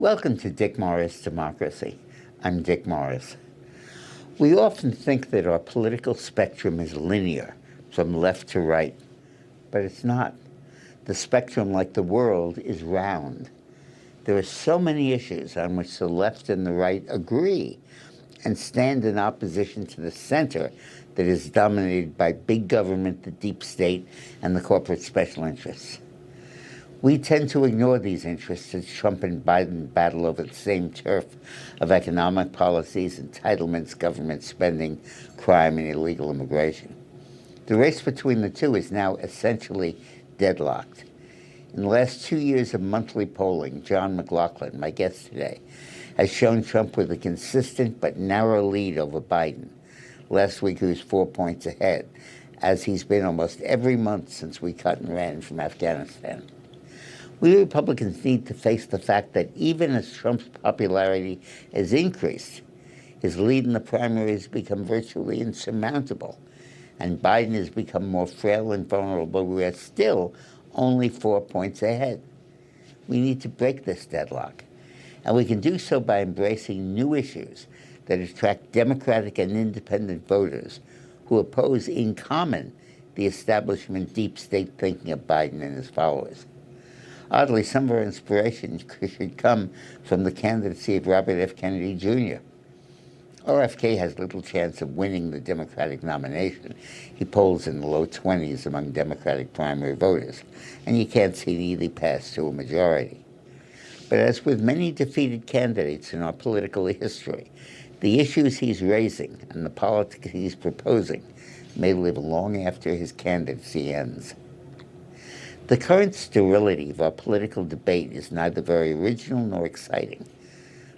Welcome to Dick Morris Democracy. I'm Dick Morris. We often think that our political spectrum is linear, from left to right, but it's not. The spectrum, like the world, is round. There are so many issues on which the left and the right agree and stand in opposition to the center that is dominated by big government, the deep state, and the corporate special interests. We tend to ignore these interests as Trump and Biden battle over the same turf of economic policies, entitlements, government spending, crime, and illegal immigration. The race between the two is now essentially deadlocked. In the last 2 years of monthly polling, John McLaughlin, my guest today, has shown Trump with a consistent but narrow lead over Biden. Last week he was 4 points ahead, as he's been almost every month since we cut and ran from Afghanistan. We Republicans need to face the fact that even as Trump's popularity has increased, his lead in the primary has become virtually insurmountable, and Biden has become more frail and vulnerable. We are still only 4 points ahead. We need to break this deadlock, and we can do so by embracing new issues that attract Democratic and independent voters who oppose in common the establishment deep state thinking of Biden and his followers. Oddly, some of our inspiration should come from the candidacy of Robert F. Kennedy Jr. RFK has little chance of winning the Democratic nomination. He polls in the low 20s among Democratic primary voters, and you can't see it easily pass to a majority. But as with many defeated candidates in our political history, the issues he's raising and the politics he's proposing may live long after his candidacy ends. The current sterility of our political debate is neither very original nor exciting.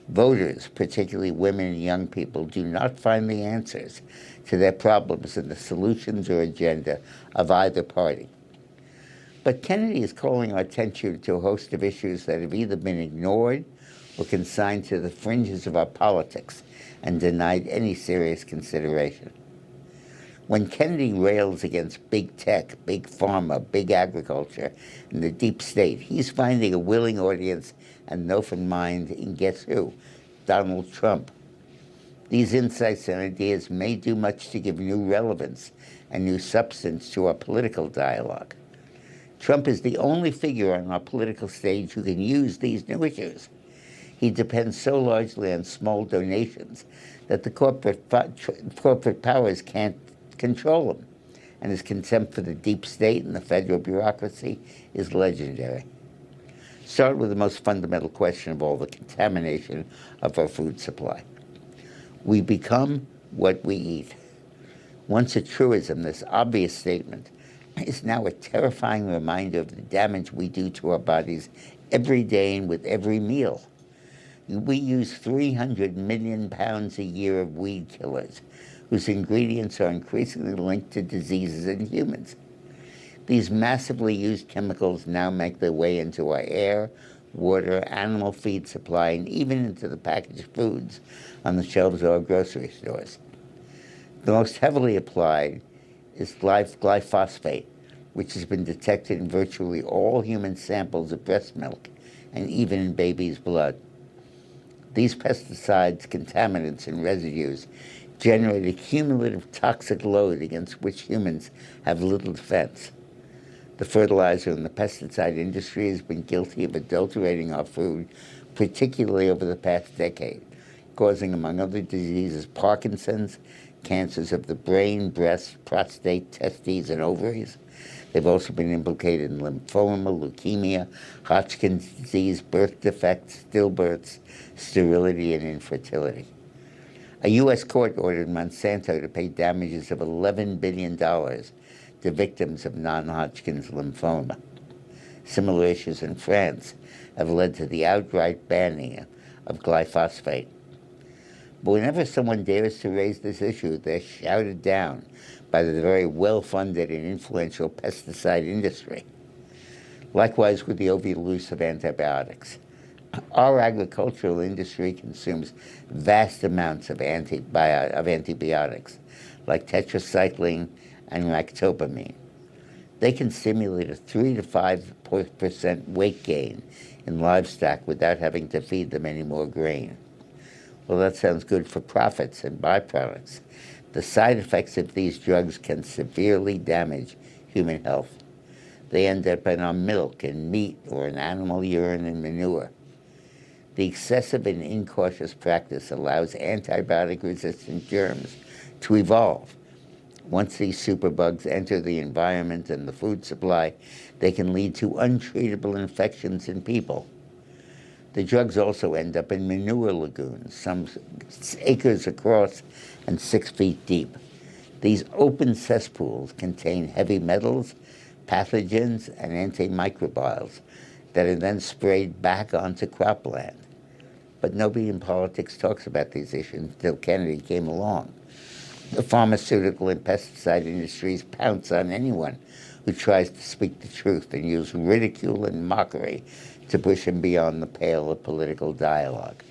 Voters, particularly women and young people, do not find the answers to their problems in the solutions or agenda of either party. But Kennedy is calling our attention to a host of issues that have either been ignored or consigned to the fringes of our politics and denied any serious consideration. When Kennedy rails against big tech, big pharma, big agriculture, and the deep state, he's finding a willing audience and an open mind in guess who? Donald Trump. These insights and ideas may do much to give new relevance and new substance to our political dialogue. Trump is the only figure on our political stage who can use these new issues. He depends so largely on small donations that the corporate powers can't control him, and his contempt for the deep state and the federal bureaucracy is legendary. Start with the most fundamental question of all, the contamination of our food supply. We become what we eat. Once a truism, this obvious statement is now a terrifying reminder of the damage we do to our bodies every day and with every meal. We use 300 million pounds a year of weed killers, whose ingredients are increasingly linked to diseases in humans. These massively used chemicals now make their way into our air, water, animal feed supply, and even into the packaged foods on the shelves of our grocery stores. The most heavily applied is glyphosate, which has been detected in virtually all human samples of breast milk and even in babies' blood. These pesticides, contaminants, and residues generate a cumulative toxic load against which humans have little defense. The fertilizer and the pesticide industry has been guilty of adulterating our food, particularly over the past decade, causing, among other diseases, Parkinson's, cancers of the brain, breast, prostate, testes, and ovaries. They've also been implicated in lymphoma, leukemia, Hodgkin's disease, birth defects, stillbirths, sterility, and infertility. A U.S. court ordered Monsanto to pay damages of $11 billion to victims of non-Hodgkin's lymphoma. Similar issues in France have led to the outright banning of glyphosate. But whenever someone dares to raise this issue, they're shouted down by the very well-funded and influential pesticide industry. Likewise with the overuse of antibiotics. Our agricultural industry consumes vast amounts of antibiotics, like tetracycline and ractopamine. They can stimulate a 3 to 5% weight gain in livestock without having to feed them any more grain. Well, that sounds good for profits and byproducts. The side effects of these drugs can severely damage human health. They end up in our milk and meat or in animal urine and manure. The excessive and incautious practice allows antibiotic-resistant germs to evolve. Once these superbugs enter the environment and the food supply, they can lead to untreatable infections in people. The drugs also end up in manure lagoons, some acres across and 6 feet deep. These open cesspools contain heavy metals, pathogens, and antimicrobials that are then sprayed back onto cropland. But nobody in politics talks about these issues until Kennedy came along. The pharmaceutical and pesticide industries pounce on anyone who tries to speak the truth and use ridicule and mockery to push him beyond the pale of political dialogue.